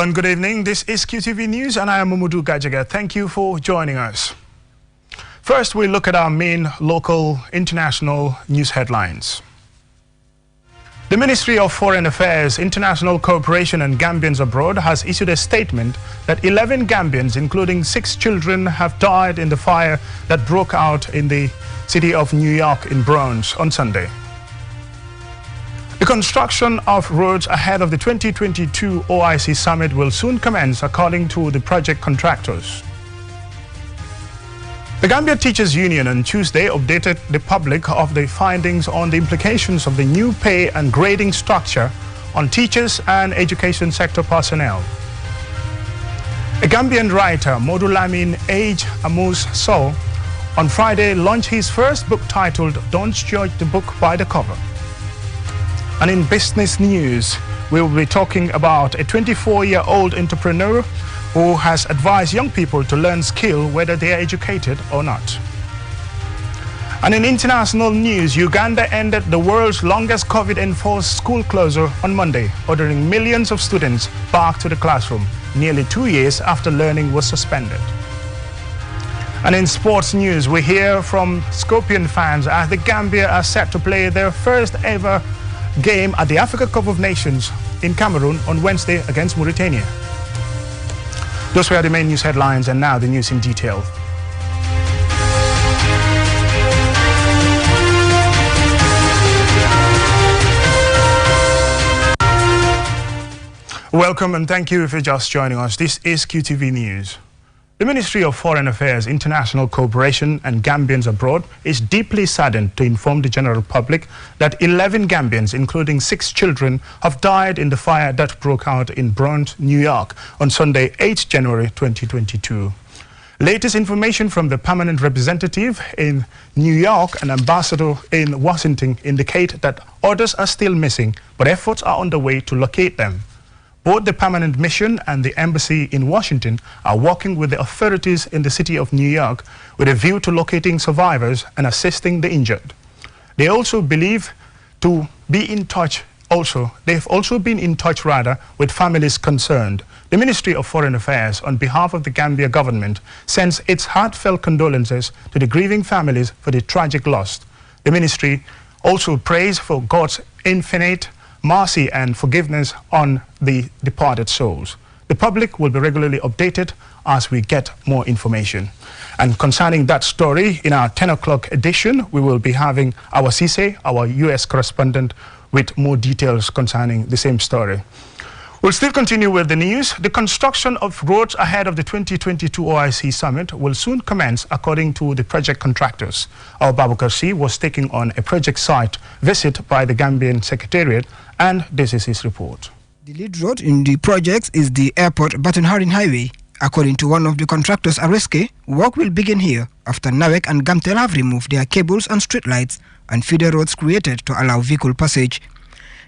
everyone, good evening. This is QTV News and I am Mumudu Gajaga. Thank you for joining us. First, we look at our main local international news headlines. The Ministry of Foreign Affairs, International Cooperation and Gambians Abroad has issued a statement that 11 Gambians, including 6 children, have died in the fire that broke out in the city of New York in Bronx on Sunday. The construction of roads ahead of the 2022 OIC summit will soon commence, according to the project contractors. The Gambia Teachers Union on Tuesday updated the public of the findings on the implications of the new pay and grading structure on teachers and education sector personnel. A Gambian writer, Modulamin Age Amus Sow, on Friday launched his first book titled Don't Judge the Book by the Cover. And in business news, we will be talking about a 24-year-old entrepreneur who has advised young people to learn skill whether they are educated or not. And in international news, Uganda ended the world's longest COVID-enforced school closure on Monday, ordering millions of students back to the classroom, nearly 2 years after learning was suspended. And in sports news, we hear from Scorpion fans as the Gambia are set to play their first ever game at the Africa Cup of Nations in Cameroon on Wednesday against Mauritania. Those were the main news headlines, and now the news in detail. Welcome and thank you for just joining us. This is QTV News. The Ministry of Foreign Affairs, International Cooperation and Gambians Abroad is deeply saddened to inform the general public that 11 Gambians, including 6 children, have died in the fire that broke out in Bronx, New York on Sunday, 8 January 2022. Latest information from the permanent representative in New York and ambassador in Washington indicate that others are still missing, but efforts are underway to locate them. Both the permanent mission and the embassy in Washington are working with the authorities in the city of New York with a view to locating survivors and assisting the injured. They also believe to be in touch they've also been in touch with families concerned. The Ministry of Foreign Affairs, on behalf of the Gambia government, sends its heartfelt condolences to the grieving families for the tragic loss. The ministry also prays for God's infinite mercy and forgiveness on the departed souls. The public will be regularly updated as we get more information. And concerning that story, in our 10 o'clock edition, we will be having our Cisse, our US correspondent, with more details concerning the same story. We'll still continue with the news. The construction of roads ahead of the 2022 OIC summit will soon commence, according to the project contractors. Our Babu Karsi was taking on a project site visit by the Gambian Secretariat, and this is his report. The lead road in the project is the Airport Baton Harin Highway. According to one of the contractors, Areske, work will begin here after Nawek and Gamtel have removed their cables and streetlights and feeder roads created to allow vehicle passage.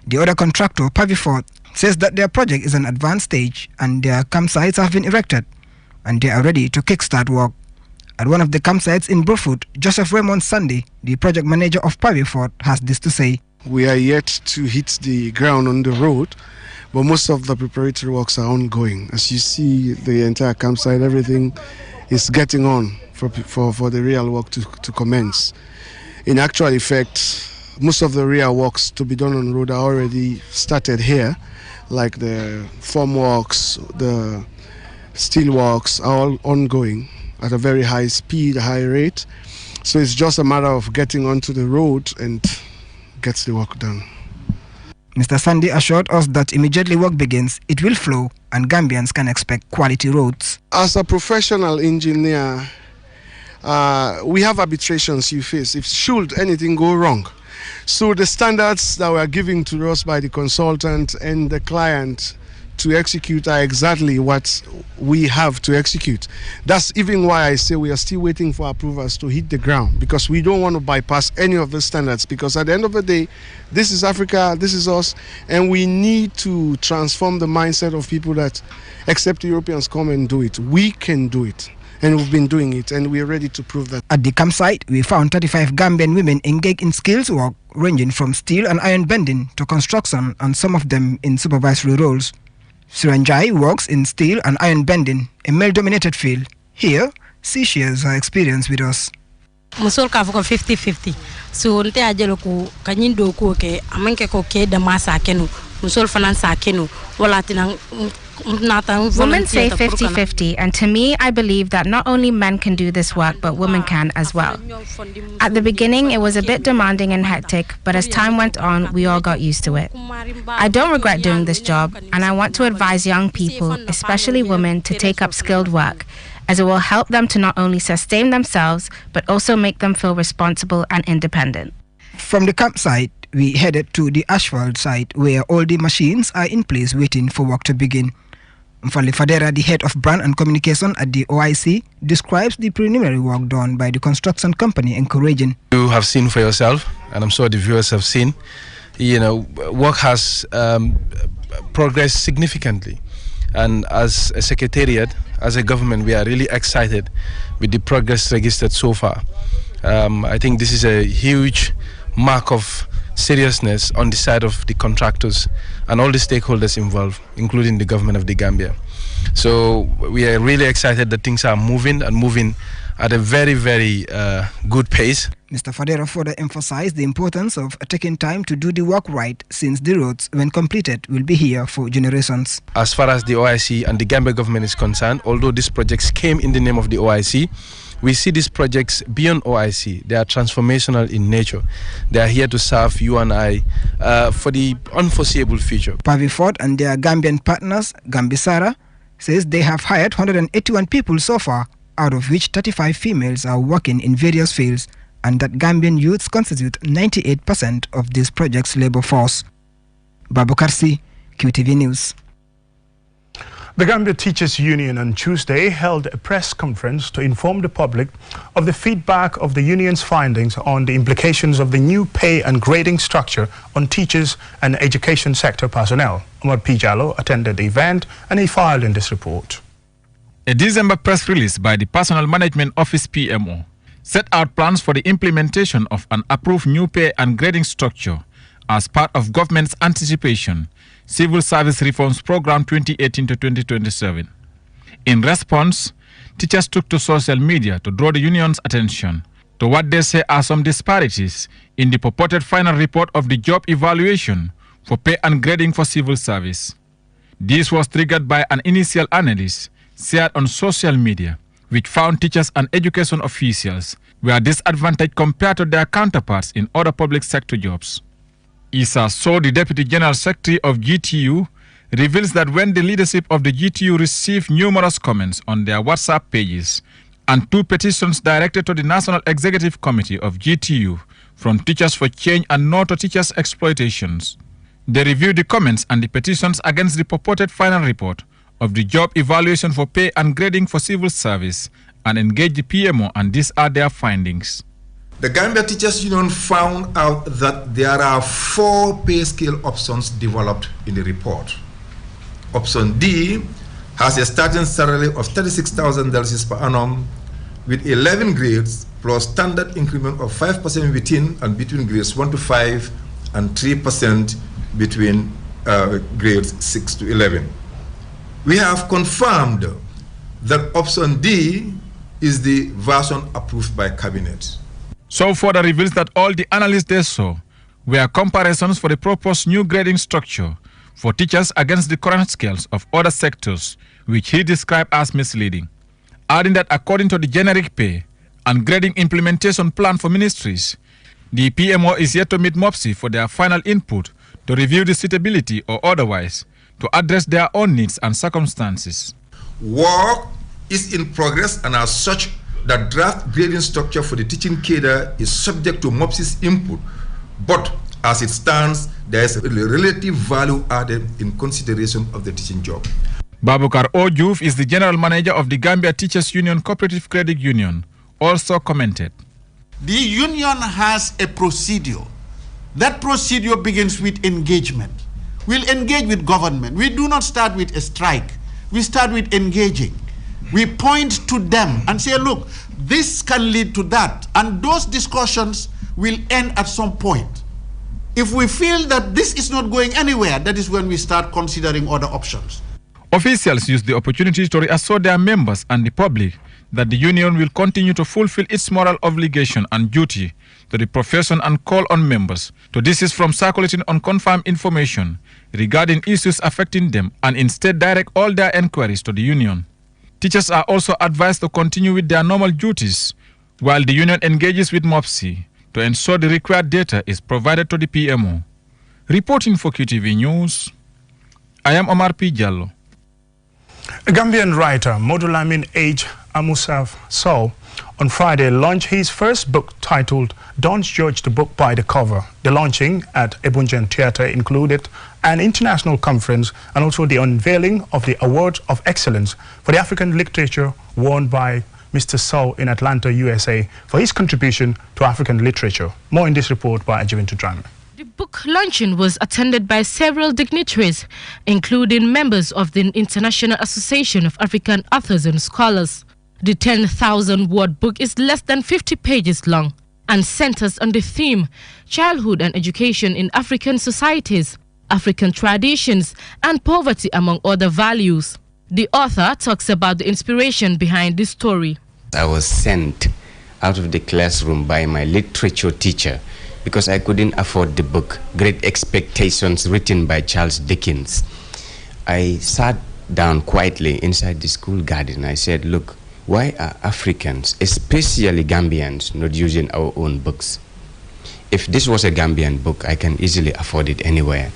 The other contractor, Pavifort, says that their project is an advanced stage and their campsites have been erected and they are ready to kickstart work. At one of the campsites in Brufut, Joseph Raymond Sunday, the project manager of Pavifort, has this to say. We are yet to hit the ground on the road, but most of the preparatory works are ongoing. As you see, the entire campsite, everything is getting on for the real work to commence. In actual effect, most of the real works to be done on the road are already started here, like the form works, the steel works are all ongoing at a very high speed, high rate. So it's just a matter of getting onto the road and gets the work done. Mr. Sunday assured us that immediately work begins, it will flow and Gambians can expect quality roads. As a professional engineer, we have arbitrations you face if should anything go wrong. So the standards that were given to us by the consultant and the client to execute are exactly what we have to execute. That's even why I say we are still waiting for approvals to hit the ground, because we don't want to bypass any of the standards, because at the end of the day, this is Africa, this is us, and we need to transform the mindset of people that except Europeans come and do it. We can do it. And we've been doing it, and we're ready to prove that. At the campsite, we found 35 Gambian women engaged in skills work ranging from steel and iron bending to construction, and some of them in supervisory roles. Suranjai works in steel and iron bending, a male-dominated field. Here, she shares her experience with us. Musol ka fuko 50-50. So nte ajelo ku kanyindo ku ke amanke ko ke da masa kenu. Musol fanan sa kenu. Wala tinang Women say 50-50, and to me, I believe that not only men can do this work, but women can as well. At the beginning, it was a bit demanding and hectic, but as time went on, we all got used to it. I don't regret doing this job, and I want to advise young people, especially women, to take up skilled work, as it will help them to not only sustain themselves, but also make them feel responsible and independent. From the campsite, we headed to the asphalt site where all the machines are in place waiting for work to begin. Mfali Fadera, the head of brand and communication at the OIC, describes the preliminary work done by the construction company encouraging. You have seen for yourself, and I'm sure the viewers have seen, work has progressed significantly. And as a secretariat, as a government, we are really excited with the progress registered so far. I think this is a huge mark of seriousness on the side of the contractors and all the stakeholders involved, including the government of the Gambia. So we are really excited that things are moving at a very, very good pace. Mr. Fadera further emphasized the importance of taking time to do the work right, since the roads, when completed, will be here for generations. As far as the OIC and the Gambia government is concerned, although these projects came in the name of the OIC, we see these projects beyond OIC. They are transformational in nature. They are here to serve you and I for the unforeseeable future. Pavi Ford and their Gambian partners, Gambisara, says they have hired 181 people so far, out of which 35 females are working in various fields, and that Gambian youths constitute 98% of this project's labor force. Babu Karsi, QTV News. The Gambia Teachers Union on Tuesday held a press conference to inform the public of the feedback of the union's findings on the implications of the new pay and grading structure on teachers and education sector personnel. Omar P. Jallo attended the event and he filed in this report. A December press release by the Personnel Management Office PMO set out plans for the implementation of an approved new pay and grading structure as part of government's anticipation Civil Service Reforms Program 2018 to 2027. In response, teachers took to social media to draw the union's attention to what they say are some disparities in the purported final report of the job evaluation for pay and grading for civil service. This was triggered by an initial analysis shared on social media, which found teachers and education officials were disadvantaged compared to their counterparts in other public sector jobs. Isa So, the Deputy General Secretary of GTU, reveals that when the leadership of the GTU received numerous comments on their WhatsApp pages and 2 petitions directed to the National Executive Committee of GTU from Teachers for Change and No to Teachers Exploitations, they reviewed the comments and the petitions against the purported final report of the job evaluation for pay and grading for civil service and engaged the PMO, and these are their findings. The Gambia Teachers Union found out that there are 4 pay scale options developed in the report. Option D has a starting salary of $36,000 per annum with 11 grades plus standard increment of 5% within and between grades 1 to 5 and 3% between grades 6 to 11. We have confirmed that option D is the version approved by Cabinet. So further reveals that all the analysts they saw were comparisons for the proposed new grading structure for teachers against the current scales of other sectors, which he described as misleading, adding that according to the generic pay and grading implementation plan for ministries, the PMO is yet to meet MOPSI for their final input to review the suitability or otherwise to address their own needs and circumstances. Work is in progress, and as such, the draft grading structure for the teaching cadre is subject to MOPSI's input, but as it stands, there is a relative value added in consideration of the teaching job. Babukar Ojouf is the general manager of the Gambia Teachers Union Cooperative Credit Union, also commented. The union has a procedure. That procedure begins with engagement. We'll engage with government. We do not start with a strike. We start with engaging. We point to them and say, look, this can lead to that. And those discussions will end at some point. If we feel that this is not going anywhere, that is when we start considering other options. Officials used the opportunity to reassure their members and the public that the union will continue to fulfill its moral obligation and duty to the profession and call on members to desist from circulating unconfirmed information regarding issues affecting them and instead direct all their enquiries to the union. Teachers are also advised to continue with their normal duties while the union engages with MOPSI to ensure the required data is provided to the PMO. Reporting for QTV News, I am Omar P. Jallo. A Gambian writer, Modulamin H. Amusaf Sow, on Friday launched his first book titled Don't Judge the Book by the Cover. The launching at Ebunjan Theatre included an international conference and also the unveiling of the Award of Excellence for the African Literature won by Mr. Sow in Atlanta, USA for his contribution to African literature. More in this report by Ajivin Tudrame. The book launching was attended by several dignitaries, including members of the International Association of African Authors and Scholars. The 10,000-word book is less than 50 pages long and centers on the theme childhood and education in African societies, African traditions, and poverty, among other values. The author talks about the inspiration behind this story. I was sent out of the classroom by my literature teacher because I couldn't afford the book, Great Expectations, written by Charles Dickens. I sat down quietly inside the school garden. I said, look, why are Africans, especially Gambians, not using our own books? If this was a Gambian book, I can easily afford it anywhere.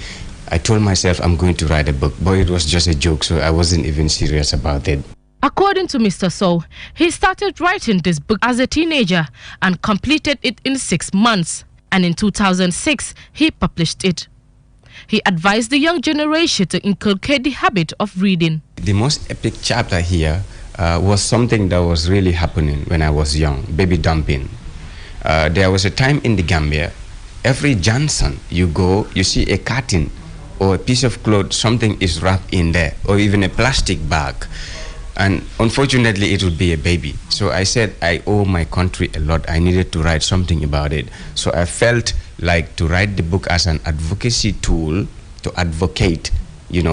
I told myself I'm going to write a book, but it was just a joke, so I wasn't even serious about it. According to Mr. Sow, he started writing this book as a teenager and completed it in 6 months. And in 2006, he published it. He advised the young generation to inculcate the habit of reading. The most epic chapter here was something that was really happening when I was young, baby dumping. There was a time in the Gambia, every Johnson you go, you see a curtain or a piece of cloth, something is wrapped in there, or even a plastic bag. And unfortunately, it would be a baby. So I said, I owe my country a lot. I needed to write something about it. So I felt like to write the book as an advocacy tool to advocate,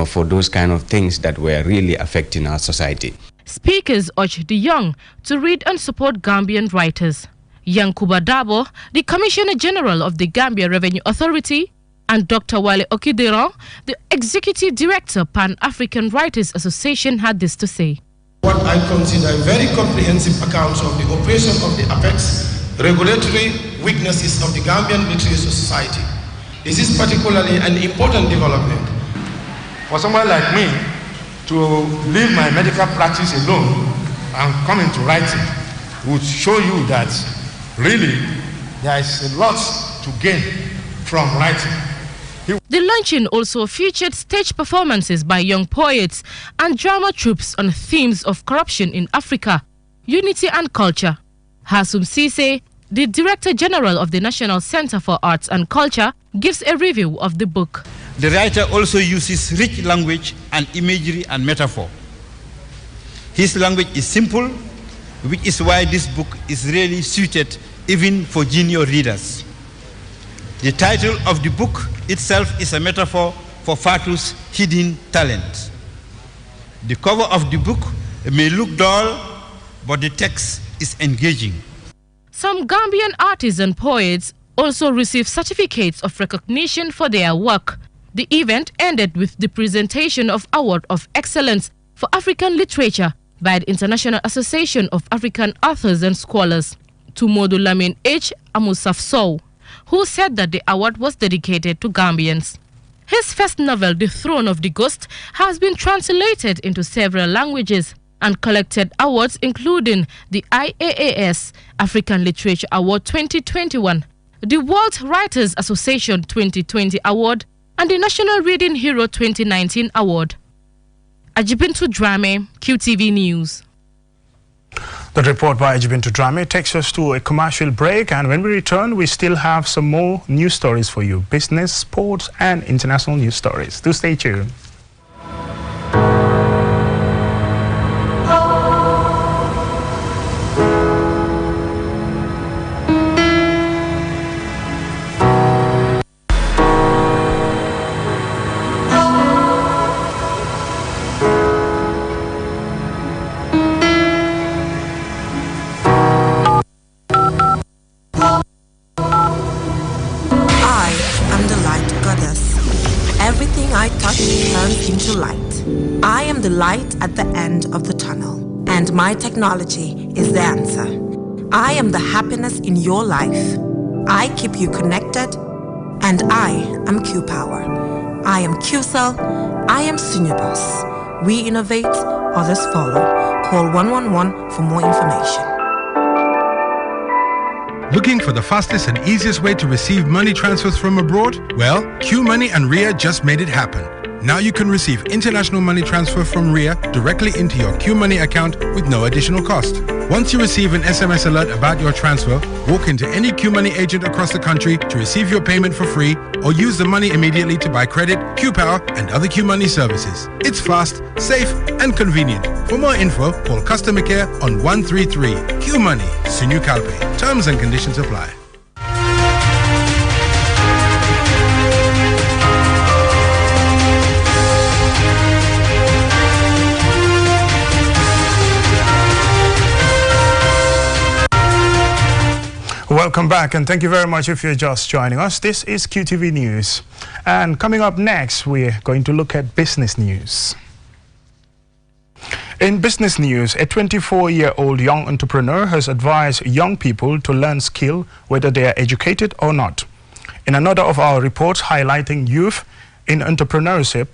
for those kind of things that were really affecting our society. Speakers urged the young to read and support Gambian writers. Yankuba Dabo, the Commissioner General of the Gambia Revenue Authority, and Dr. Wale Okideron, the Executive Director, Pan-African Writers Association, had this to say. What I consider very comprehensive accounts of the operation of the apex regulatory weaknesses of the Gambian Literary Society. This is particularly an important development. For someone like me to leave my medical practice alone and come into writing would show you that really there is a lot to gain from writing. The luncheon also featured stage performances by young poets and drama troupes on themes of corruption in Africa, unity and culture. Hasum Sise, the Director General of the National Center for Arts and Culture, gives a review of the book. The writer also uses rich language and imagery and metaphor. His language is simple, which is why this book is really suited even for junior readers. The title of the book itself is a metaphor for Fatu's hidden talent. The cover of the book may look dull, but the text is engaging. Some Gambian artists and poets also received certificates of recognition for their work. The event ended with the presentation of Award of Excellence for African Literature by the International Association of African Authors and Scholars to Modulamin H. Amusaf Sow, who said that the award was dedicated to Gambians. His first novel, The Throne of the Ghost, has been translated into several languages and collected awards including the IAAS African Literature Award 2021, the World Writers Association 2020 Award, and the National Reading Hero 2019 Award. Ajibintu Drame, QTV News. The report by Ajibintu Drame takes us to a commercial break, and when we return, we still have some more news stories for you. Business, sports, and international news stories. Do stay tuned. at the end of the tunnel. And my technology is the answer. I am the happiness in your life. I keep you connected, and I am Q-Power. I am Q-Cell. I am Sunibus. We innovate, others follow. Call 111 for more information. Looking for the fastest and easiest way to receive money transfers from abroad? Well, QMoney and RIA just made it happen. Now you can receive international money transfer from RIA directly into your QMoney account with no additional cost. Once you receive an SMS alert about your transfer, walk into any QMoney agent across the country to receive your payment for free, or use the money immediately to buy credit, Q-Power and other QMoney services. It's fast, safe and convenient. For more info, call customer care on 133. QMoney, Sinu Kalpe. Terms and conditions apply. Welcome back, and thank you very much if you're just joining us. This is QTV News. And coming up next, we're going to look at business news. In business news, a 24-year-old young entrepreneur has advised young people to learn skill whether they are educated or not. In another of our reports highlighting youth in entrepreneurship,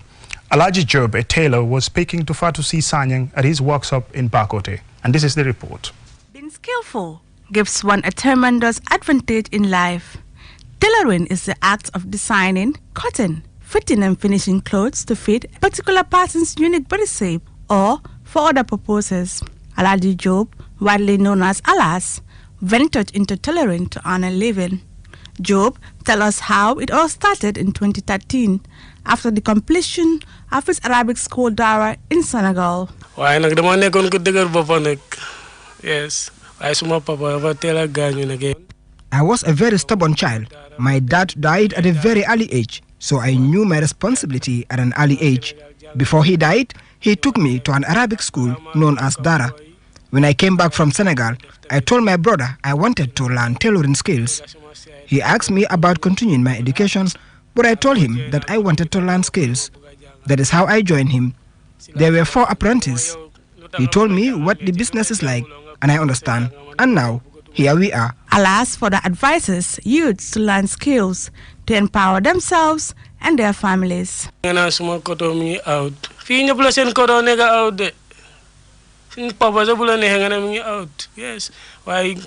Alaji Job, a tailor, was speaking to Fatusi Sanyang at his workshop in Bakote. And this is the report. Being skillful gives one a tremendous advantage in life. Tailoring is the act of designing, cutting, fitting and finishing clothes to fit a particular person's unique body shape or for other purposes. Alaji Job, widely known as Alas, ventured into tailoring to earn a living. Job tells us how it all started in 2013 after the completion of his Arabic school Dara in Senegal. Yes. I was a very stubborn child. My dad died at a very early age, so I knew my responsibility at an early age. Before he died, he took me to an Arabic school known as Dara. When I came back from Senegal, I told my brother I wanted to learn tailoring skills. He asked me about continuing my education, but I told him that I wanted to learn skills. That is how I joined him. There were 4 apprentices. He told me what the business is like, and I understand. And now, here we are. Alas, for the advices youths to learn skills to empower themselves and their families. Yes, why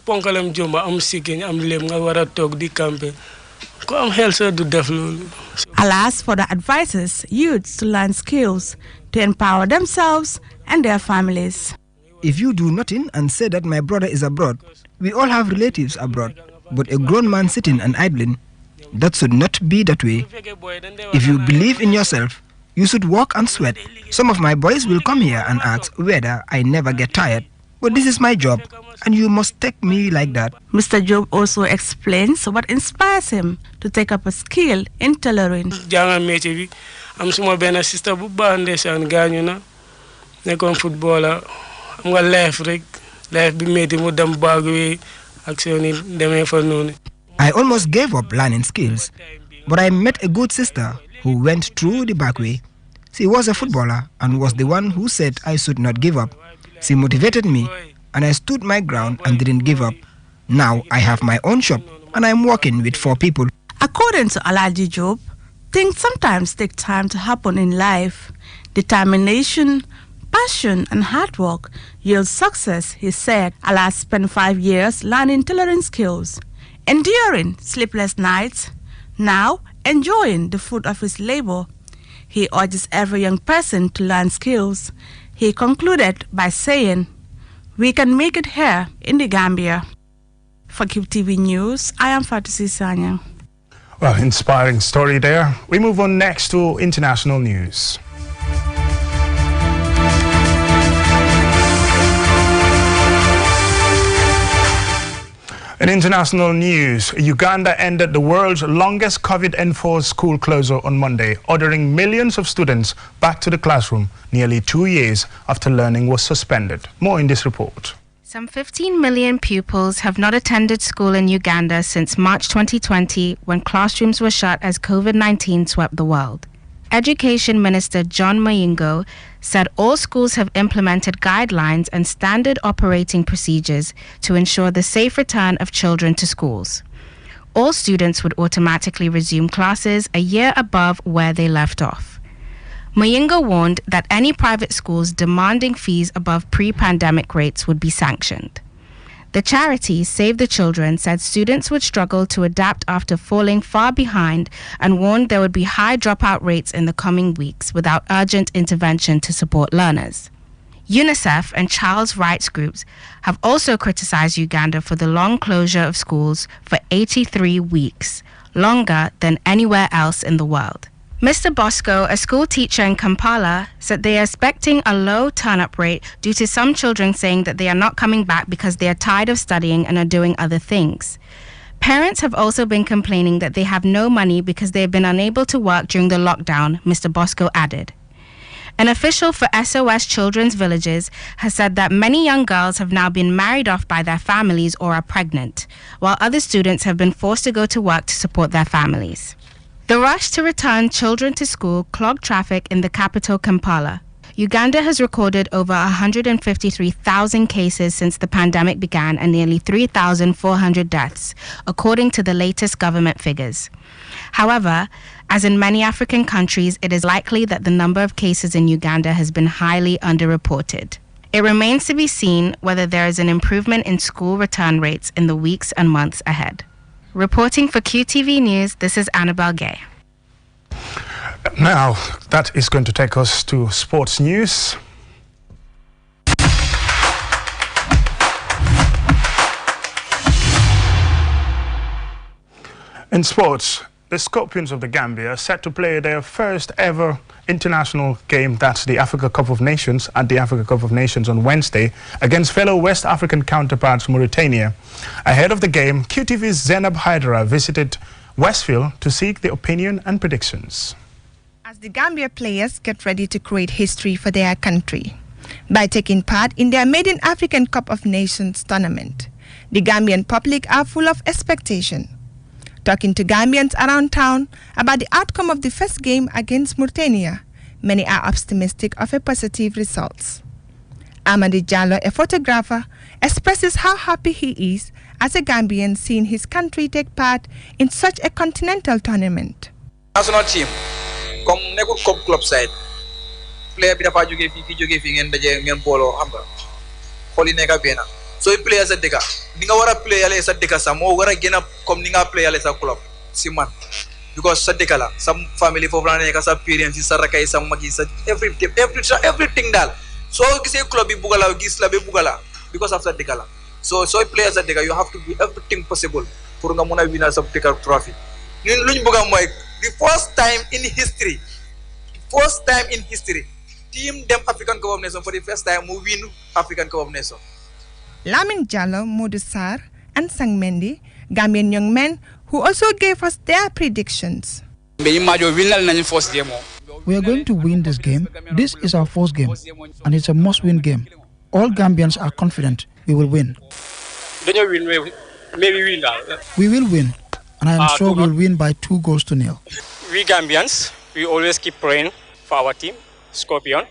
ponkalam jomba am sikin am lem nga wara tok di campe ko am helsa du def lolu. Alas, for the advices youths to learn skills to empower themselves and their families. If you do nothing and say that my brother is abroad, we all have relatives abroad, but a grown man sitting and idling, that should not be that way. If you believe in yourself, you should work and sweat. Some of my boys will come here and ask whether I never get tired, but this is my job, and you must take me like that. Mr. Job also explains what inspires him to take up a skill in tailoring. I'm suma bena sister bu bande san gañu na nekon footballer am nga life bi metti mu dem bagwe ak seni demé fa nonu. I almost gave up learning skills, but I met a good sister who went through the back way. She was a footballer and was the one who said I should not give up. She motivated me, and I stood my ground and didn't give up. Now I have my own shop, and I'm working with 4 people. According to Alaji Job, things sometimes take time to happen in life. Determination, passion, and hard work yield success, he said. Alas spent 5 years learning tailoring skills, enduring sleepless nights, now enjoying the fruit of his labor. He urges every young person to learn skills. He concluded by saying, "We can make it here in the Gambia." For QTV News, I am Fatusi Sanyang. Well, inspiring story there. We move on next to international news. In international news, Uganda ended the world's longest COVID-enforced school closure on Monday, ordering millions of students back to the classroom nearly 2 years after learning was suspended. More in this report. Some 15 million pupils have not attended school in Uganda since March 2020, when classrooms were shut as COVID-19 swept the world. Education Minister John Mayingo said all schools have implemented guidelines and standard operating procedures to ensure the safe return of children to schools. All students would automatically resume classes a year above where they left off. Mayingo warned that any private schools demanding fees above pre-pandemic rates would be sanctioned. The charity Save the Children said students would struggle to adapt after falling far behind and warned there would be high dropout rates in the coming weeks without urgent intervention to support learners. UNICEF and child's rights groups have also criticized Uganda for the long closure of schools for 83 weeks, longer than anywhere else in the world. Mr. Bosco, a school teacher in Kampala, said they are expecting a low turn-up rate due to some children saying that they are not coming back because they are tired of studying and are doing other things. Parents have also been complaining that they have no money because they have been unable to work during the lockdown, Mr. Bosco added. An official for SOS Children's Villages has said that many young girls have now been married off by their families or are pregnant, while other students have been forced to go to work to support their families. The rush to return children to school clogged traffic in the capital, Kampala. Uganda has recorded over 153,000 cases since the pandemic began and nearly 3,400 deaths, according to the latest government figures. However, as in many African countries, it is likely that the number of cases in Uganda has been highly underreported. It remains to be seen whether there is an improvement in school return rates in the weeks and months ahead. Reporting for QTV News, this is Annabelle Gay. Now, that is going to take us to sports news. In sports, the Scorpions of the Gambia are set to play their first ever international game, that's the Africa Cup of Nations, at the Africa Cup of Nations on Wednesday against fellow West African counterparts Mauritania. Ahead of the game, QTV's Zainab Haidara visited Westfield to seek the opinion and predictions. As the Gambia players get ready to create history for their country by taking part in their maiden African Cup of Nations tournament, the Gambian public are full of expectation. Talking to Gambians around town about the outcome of the first game against Mauritania, many are optimistic of a positive result. Amadi Jallo, a photographer, expresses how happy he is as a Gambian seeing his country take part in such a continental tournament. National team, comme nekul club side, player bi dafa joge fi ngeen daje ngeen bolo xam nga xoli neka bena. So you play as a deka. Ninga wara play as a deka sa mo wara gena comme ninga play as a club. Si man. Because sa deka la, some family for plan neka sa parents sa rakay sa magi sa everything dal. So gise club bi bugala gis la be bugala because of sa deka la. So you play as a deka, you have to do everything possible pour nga muna win sa deka trophy. Ñun luñ buga moy the first time in history. Team them African Cup of Nations for the first time we win African Cup of Nations. Lamin Jallo, Modou Sarr, and Sang Mendy, Gambian young men who also gave us their predictions. We are going to win this game. This is our first game, and it's a must-win game. All Gambians are confident we will win. We will win, and I am sure we'll win by 2-0. We Gambians, we always keep praying for our team, Scorpion,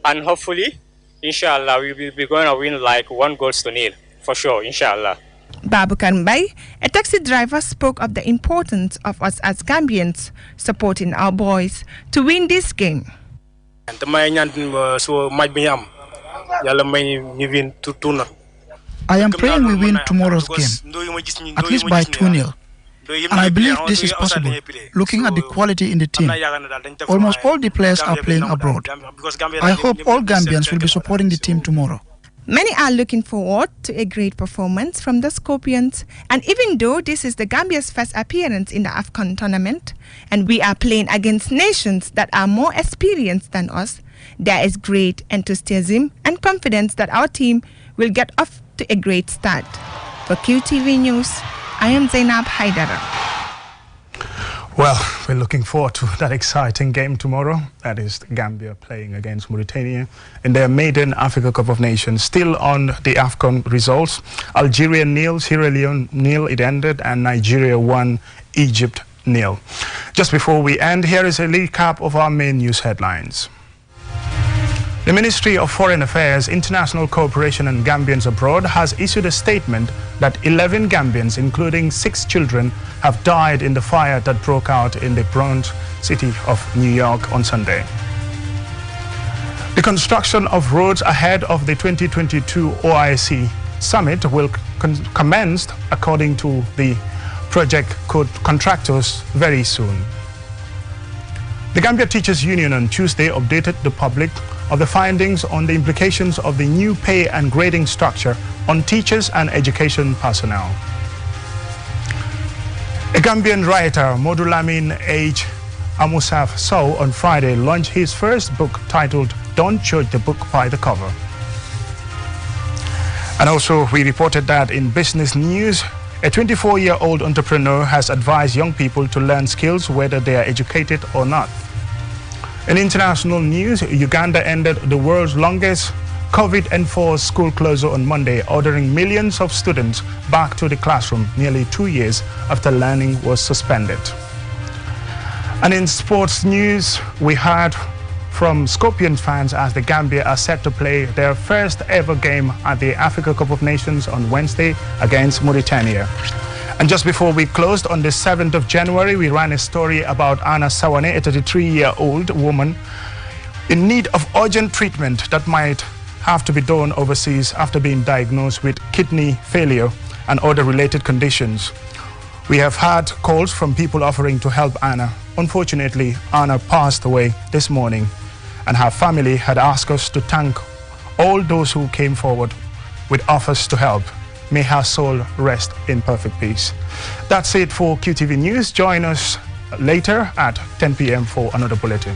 and hopefully, inshallah, we will be going to win like 1-0, for sure, inshallah. Babukar Mbai, a taxi driver, spoke of the importance of us as Gambians supporting our boys to win this game. I am praying we win tomorrow's game, at least by 2-0. And I believe this is possible, looking at the quality in the team. Almost all the players are playing abroad. I hope all Gambians will be supporting the team tomorrow. Many are looking forward to a great performance from the Scorpions, and even though this is the Gambia's first appearance in the AFCON tournament, and we are playing against nations that are more experienced than us, there is great enthusiasm and confidence that our team will get off to a great start. For QTV News, I am Zainab Haidara. Well, we're looking forward to that exciting game tomorrow. That is Gambia playing against Mauritania in their maiden Africa Cup of Nations. Still on the AFCON results, Algeria nil, Sierra Leone nil, it ended, and Nigeria won, Egypt nil. Just before we end, here is a recap of our main news headlines. The Ministry of Foreign Affairs, International Cooperation and Gambians Abroad has issued a statement that 11 Gambians, including 6 children, have died in the fire that broke out in the Bronx city of New York on Sunday. The construction of roads ahead of the 2022 OIC summit will commence, according to the project contractors, very soon. The Gambia Teachers Union on Tuesday updated the public of the findings on the implications of the new pay and grading structure on teachers and education personnel. A Gambian writer, Modulamin H. Amusaf Sow, on Friday launched his first book titled Don't Judge the Book by the Cover. And also we reported that in business news, a 24-year-old entrepreneur has advised young people to learn skills whether they are educated or not. In international news, Uganda ended the world's longest COVID-enforced school closure on Monday, ordering millions of students back to the classroom nearly 2 years after learning was suspended. And in sports news, we heard from Scorpions fans as the Gambia are set to play their first ever game at the Africa Cup of Nations on Wednesday against Mauritania. And just before we closed on the 7th of January, we ran a story about Anna Sawane, a 33-year-old woman in need of urgent treatment that might have to be done overseas after being diagnosed with kidney failure and other related conditions. We have had calls from people offering to help Anna. Unfortunately, Anna passed away this morning, and her family had asked us to thank all those who came forward with offers to help. May her soul rest in perfect peace. That's it for QTV News. Join us later at 10 p.m. for another bulletin.